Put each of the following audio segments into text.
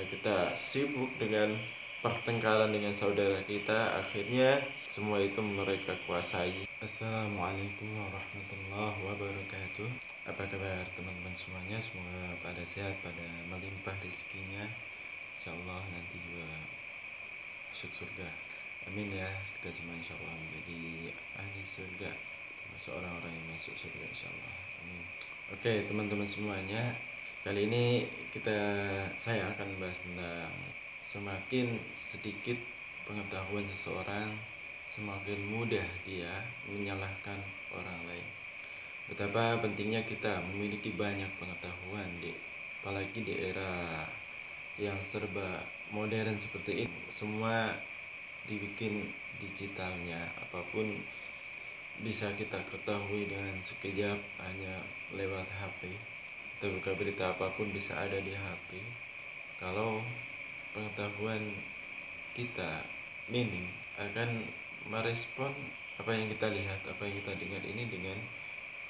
kita sibuk dengan pertengkaran dengan saudara kita, akhirnya semua itu mereka kuasai. Assalamualaikum warahmatullahi wabarakatuh. Apa kabar teman-teman semuanya? Semoga pada sehat, pada melimpah rezekinya. Insyaallah nanti juga masuk surga. Amin ya. Kita semua insyaallah menjadi ahli surga, masuk orang-orang yang masuk surga insyaallah. Amin. Oke teman-teman semuanya, kali ini saya akan membahas tentang semakin sedikit pengetahuan seseorang, semakin mudah dia menyalahkan orang lain. Betapa pentingnya kita memiliki banyak pengetahuan, apalagi di era yang serba modern seperti ini. Semua dibikin digitalnya, apapun bisa kita ketahui dengan sekejap hanya lewat HP. Kita buka berita apapun bisa ada di HP. Kalau pengetahuan kita minim, akan merespon apa yang kita lihat, apa yang kita dengar ini dengan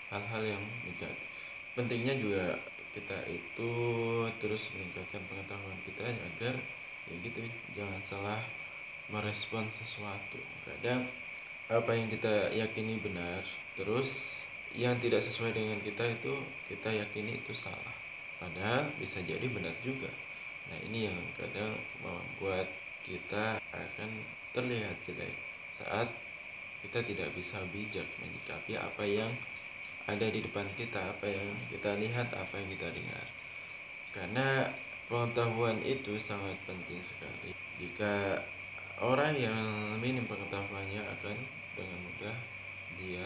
hal-hal yang negatif. Pentingnya juga kita itu terus meningkatkan pengetahuan kita agar ya gitu, jangan salah merespon sesuatu. Kadang apa yang kita yakini benar, terus yang tidak sesuai dengan kita itu kita yakini itu salah, padahal bisa jadi benar juga. Nah ini yang kadang membuat kita akan terlihat jelek saat kita tidak bisa bijak menyikapi apa yang ada di depan kita, apa yang kita lihat, apa yang kita dengar. Karena pengetahuan itu sangat penting sekali. Jika orang yang minim pengetahuannya akan dengan mudah dia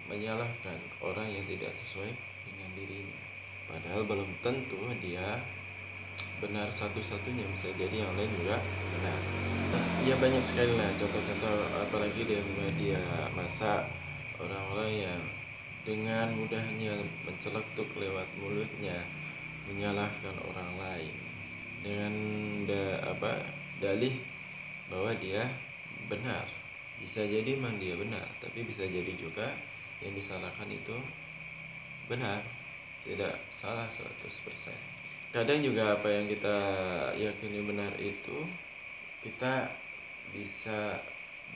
menyalahkan orang yang tidak sesuai dengan dirinya, padahal belum tentu dia benar satu-satunya, bisa jadi yang lain juga benar. Ya banyak sekali lah contoh-contoh, apalagi di media massa, orang-orang yang dengan mudahnya menceletuk lewat mulutnya menyalahkan orang lain dengan dalih bahwa dia benar. Bisa jadi memang dia benar, tapi bisa jadi juga yang disalahkan itu benar, tidak salah 100%. Kadang juga apa yang kita yakini benar itu kita bisa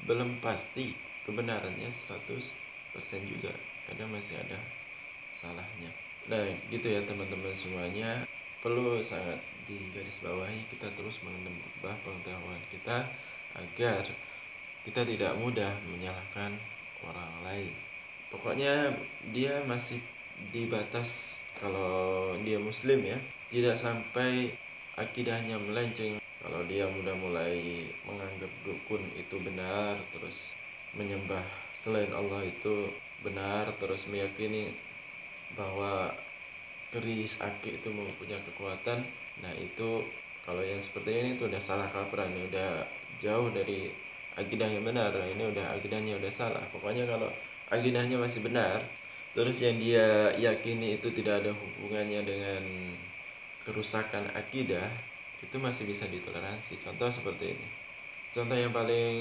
belum pasti kebenarannya 100% juga, kadang masih ada salahnya. Nah gitu ya teman-teman semuanya, perlu sangat digarisbawahi kita terus menambah pengetahuan kita agar kita tidak mudah menyalahkan orang lain. Pokoknya dia masih di batas, kalau dia muslim ya, tidak sampai akidahnya melenceng. Kalau dia udah mulai menganggap dukun itu benar, terus menyembah selain Allah itu benar, terus meyakini bahwa keris aki itu mempunyai kekuatan, nah itu kalau yang seperti ini itu udah salah kaprah, ini udah jauh dari akidah yang benar. Nah, ini udah akidahnya udah salah. Pokoknya kalau akidahnya masih benar, terus yang dia yakini itu tidak ada hubungannya dengan kerusakan akidah, itu masih bisa ditoleransi. Contoh seperti ini, contoh yang paling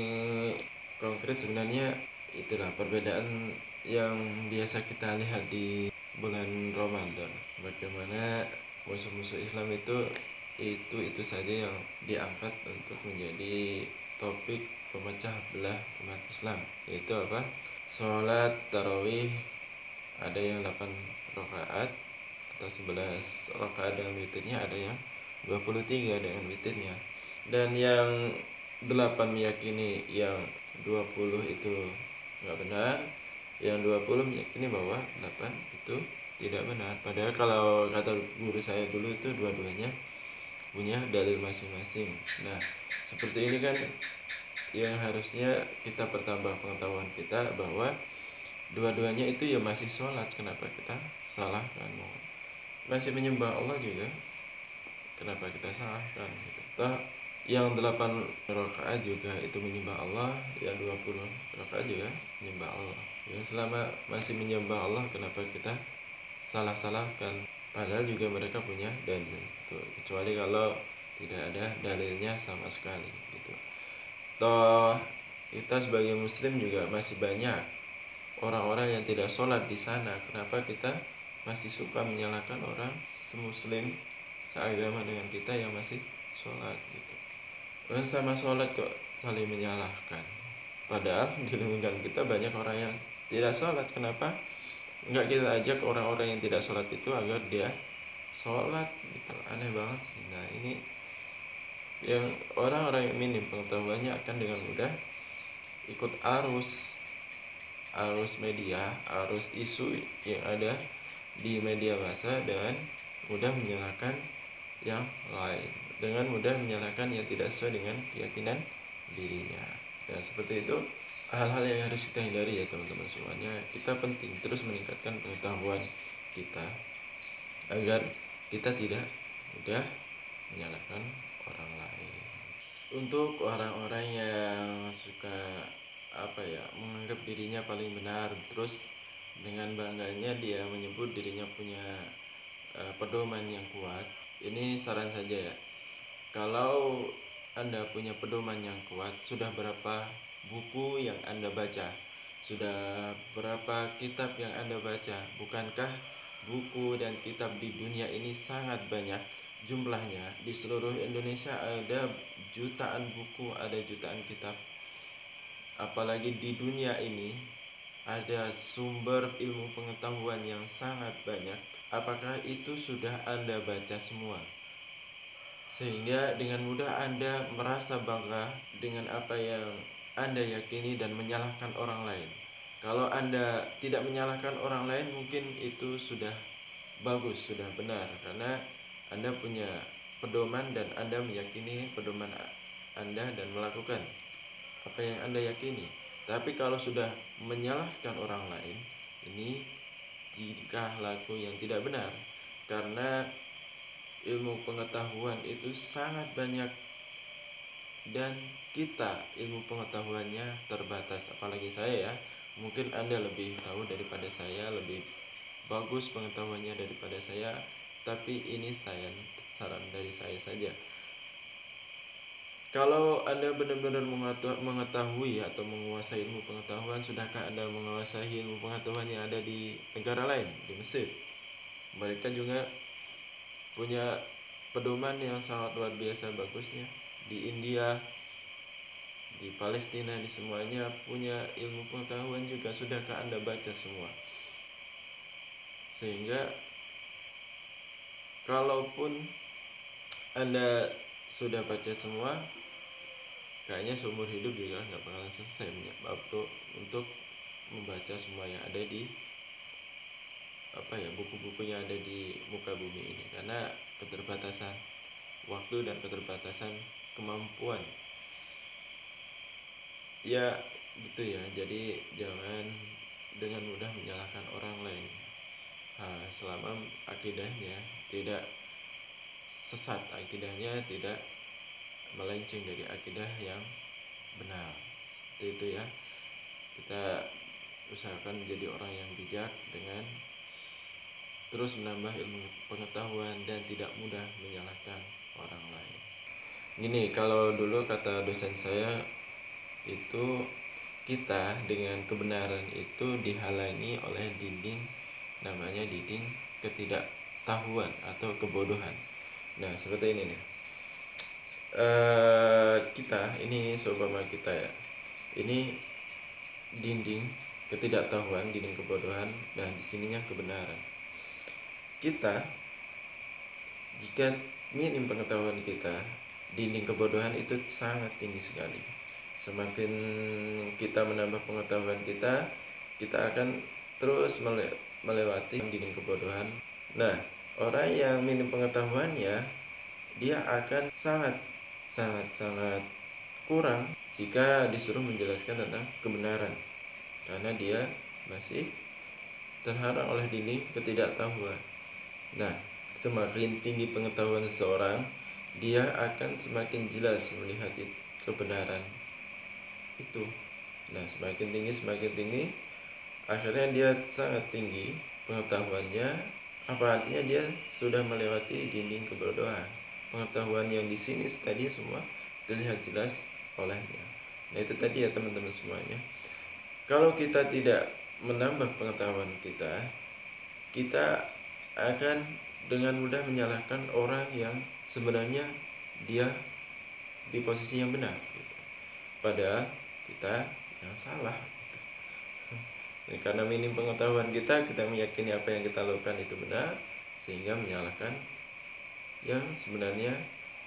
konkret sebenarnya itulah perbedaan yang biasa kita lihat di bulan Ramadan. Bagaimana musuh-musuh Islam itu saja yang diangkat untuk menjadi topik pemecah belah umat Islam, yaitu apa? Sholat tarawih, ada yang 8 rakaat atau 11 rakaat dengan witirnya, ada yang 23 dengan witirnya. Dan yang 8 meyakini yang 20 itu nggak benar, yang 20 meyakini bahwa 8 itu tidak benar. Padahal kalau kata guru saya dulu itu dua-duanya punya dalil masing-masing. Nah seperti ini kan yang harusnya kita pertambah pengetahuan kita bahwa dua-duanya itu ya masih sholat, kenapa kita salahkan? Masih menyembah Allah juga, kenapa kita salahkan? Toh yang 8 rakaat juga itu menyembah Allah, yang 20 rakaat juga menyembah Allah. Ya selama masih menyembah Allah, kenapa kita salah-salahkan? Padahal juga mereka punya dalil. Tuh, kecuali kalau tidak ada dalilnya sama sekali gitu. Toh kita sebagai muslim juga masih banyak orang-orang yang tidak sholat di sana. Kenapa kita masih suka menyalahkan orang semuslim seagama dengan kita yang masih sholat gitu. Sama sholat kok saling menyalahkan, padahal di lingkungan kita banyak orang yang tidak sholat. Kenapa nggak kita ajak orang-orang yang tidak sholat itu agar dia sholat gitu? Aneh banget sih. Nah ini yang orang-orang yang minim pengetahuannya akan dengan mudah ikut arus media, arus isu yang ada di media massa, dengan mudah menyalahkan yang lain, dengan mudah menyalahkan yang tidak sesuai dengan keyakinan dirinya. Dan seperti itu hal-hal yang harus kita hindari ya teman-teman semuanya. Kita penting terus meningkatkan pengetahuan kita agar kita tidak mudah menyalahkan orang lain. Untuk orang-orang yang suka menganggap dirinya paling benar, terus dengan bangganya dia menyebut dirinya punya pedoman yang kuat. Ini saran saja ya, kalau Anda punya pedoman yang kuat, sudah berapa buku yang Anda baca, sudah berapa kitab yang Anda baca? Bukankah buku dan kitab di dunia ini sangat banyak jumlahnya? Di seluruh Indonesia ada jutaan buku, ada jutaan kitab. Apalagi di dunia ini ada sumber ilmu pengetahuan yang sangat banyak. Apakah itu sudah Anda baca semua? Sehingga dengan mudah Anda merasa bangga dengan apa yang Anda yakini dan menyalahkan orang lain. Kalau Anda tidak menyalahkan orang lain, mungkin itu sudah bagus, sudah benar, karena Anda punya pedoman dan Anda meyakini pedoman Anda dan melakukan apa yang Anda yakini. Tapi kalau sudah menyalahkan orang lain, ini tingkah laku yang tidak benar, karena ilmu pengetahuan itu sangat banyak dan kita ilmu pengetahuannya terbatas. Apalagi saya ya, mungkin Anda lebih tahu daripada saya, lebih bagus pengetahuannya daripada saya, tapi ini saran dari saya saja. Kalau Anda benar-benar mengetahui atau menguasai ilmu pengetahuan, sudahkah Anda menguasai ilmu pengetahuan yang ada di negara lain, di Mesir? Mereka juga punya pedoman yang sangat luar biasa bagusnya. Di India, di Palestina, di semuanya punya ilmu pengetahuan juga. Sudahkah Anda baca semua? Sehingga kalaupun Anda sudah baca semua, kayaknya seumur hidup juga nggak bakalan selesai untuk membaca semua yang ada di buku-buku yang ada di muka bumi ini, karena keterbatasan waktu dan keterbatasan kemampuan ya gitu ya. Jadi jangan dengan mudah menyalahkan orang lain selama akidahnya tidak sesat, akidahnya tidak melenceng dari akidah yang benar. Seperti itu ya, kita usahakan menjadi orang yang bijak dengan terus menambah ilmu pengetahuan dan tidak mudah menyalahkan orang lain. Gini, kalau dulu kata dosen saya itu, kita dengan kebenaran itu dihalangi oleh dinding, namanya dinding ketidaktahuan atau kebodohan. Nah seperti ini nih, kita ini seumpama kita ya, ini dinding ketidaktahuan, dinding kebodohan, dan di sininya kebenaran. Kita jika minim pengetahuan kita, dinding kebodohan itu sangat tinggi sekali. Semakin kita menambah pengetahuan kita akan terus melewati dinding kebodohan. Nah, orang yang minim pengetahuannya, dia akan sangat kurang jika disuruh menjelaskan tentang kebenaran, karena dia masih terhalang oleh dinding ketidaktahuan. Nah, semakin tinggi pengetahuan seseorang, dia akan semakin jelas melihat kebenaran itu. Nah, semakin tinggi, akhirnya dia sangat tinggi pengetahuannya. Apa artinya? Dia sudah melewati dinding kebodohan. Pengetahuan yang di sini tadi semua terlihat jelas olehnya. Nah, itu tadi ya teman-teman semuanya. Kalau kita tidak menambah pengetahuan kita akan dengan mudah menyalahkan orang yang sebenarnya dia di posisi yang benar gitu. Padahal kita yang salah gitu. Ya, karena minim pengetahuan kita meyakini apa yang kita lakukan itu benar, sehingga menyalahkan yang sebenarnya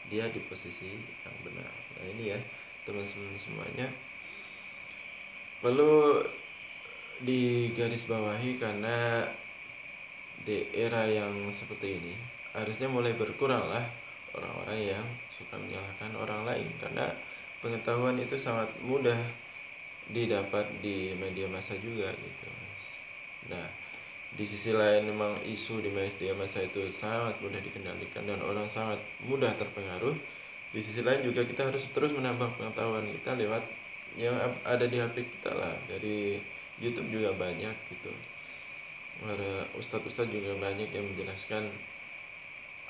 dia di posisi yang benar. Nah ini ya teman-teman semuanya perlu digarisbawahi, karena di era yang seperti ini harusnya mulai berkurang lah orang-orang yang suka menyalahkan orang lain, karena pengetahuan itu sangat mudah didapat di media massa juga gitu. Nah di sisi lain memang isu di media massa itu sangat mudah dikendalikan dan orang sangat mudah terpengaruh. Di sisi lain juga kita harus terus menambah pengetahuan kita lewat yang ada di HP kita lah. Dari YouTube juga banyak gitu, ada ustadz-ustadz juga banyak yang menjelaskan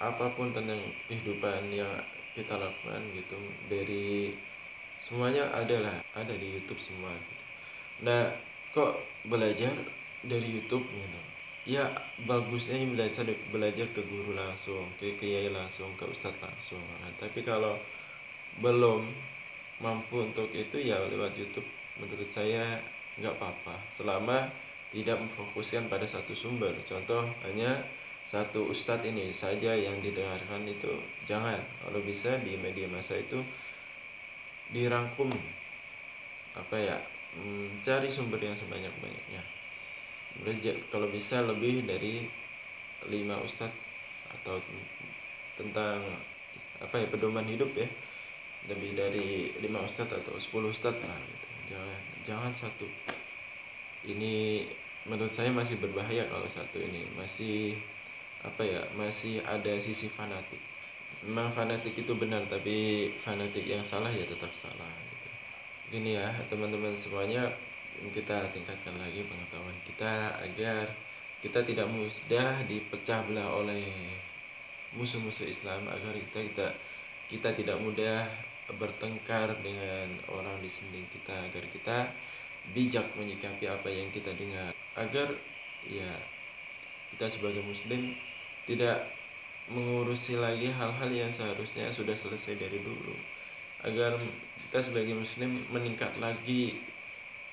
apapun tentang kehidupan yang kita lakukan gitu. Dari semuanya ada di YouTube semua gitu. Nah kok belajar dari YouTube gitu, ya bagusnya belajar ke guru langsung, ke kiai langsung, ke ustadz langsung. Nah, tapi kalau belum mampu untuk itu ya lewat YouTube, menurut saya nggak apa-apa selama tidak memfokuskan pada satu sumber. Contoh hanya satu ustadz ini saja yang didengarkan, itu jangan. Kalau bisa di media massa itu dirangkum cari sumber yang sebanyak-banyaknya. Kalau bisa lebih dari 5 ustadz, atau tentang pedoman hidup ya, lebih dari 5 ustadz atau 10 ustadz lah gitu. Jangan satu. Ini menurut saya masih berbahaya kalau satu ini masih masih ada sisi fanatik. Memang fanatik itu benar, tapi fanatik yang salah ya tetap salah gitu. Gini ya teman-teman semuanya, kita tingkatkan lagi pengetahuan kita agar kita tidak mudah dipecah belah oleh musuh-musuh Islam, agar kita tidak mudah bertengkar dengan orang di sekeliling kita, agar kita bijak menyikapi apa yang kita dengar, agar ya kita sebagai muslim tidak mengurusi lagi hal-hal yang seharusnya sudah selesai dari dulu, agar kita sebagai muslim meningkat lagi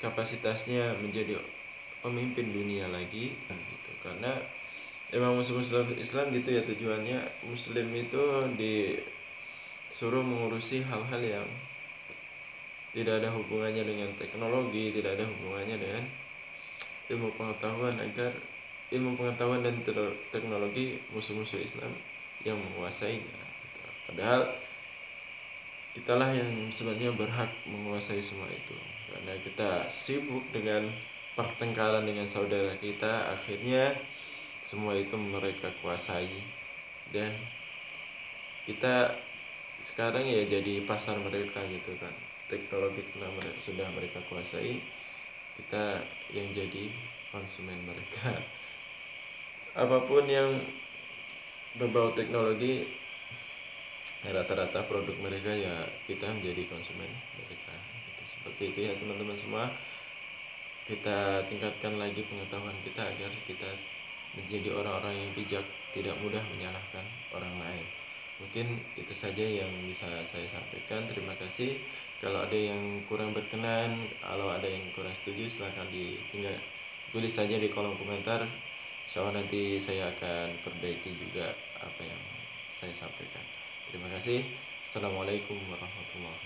kapasitasnya menjadi pemimpin dunia lagi gitu. Karena emang musuh-musuh Islam gitu ya, tujuannya muslim itu disuruh mengurusi hal-hal yang tidak ada hubungannya dengan teknologi, tidak ada hubungannya dengan ilmu pengetahuan, agar ilmu pengetahuan dan teknologi musuh-musuh Islam yang menguasainya. Padahal kitalah yang sebenarnya berhak menguasai semua itu, karena kita sibuk dengan pertengkaran dengan saudara kita, akhirnya semua itu mereka kuasai, dan kita sekarang ya jadi pasar mereka gitu kan. Teknologi sudah mereka kuasai, kita yang jadi konsumen mereka. Apapun yang berbau teknologi, rata-rata produk mereka ya kita menjadi konsumen mereka gitu. Seperti itu ya teman-teman semua, kita tingkatkan lagi pengetahuan kita agar kita menjadi orang-orang yang bijak, tidak mudah menyalahkan orang lain. Mungkin itu saja yang bisa saya sampaikan. Terima kasih. Kalau ada yang kurang berkenan, kalau ada yang kurang setuju, silahkan tinggal tulis saja di kolom komentar. Insyaallah nanti saya akan perbaiki juga apa yang saya sampaikan. Terima kasih. Assalamualaikum warahmatullahi wabarakatuh.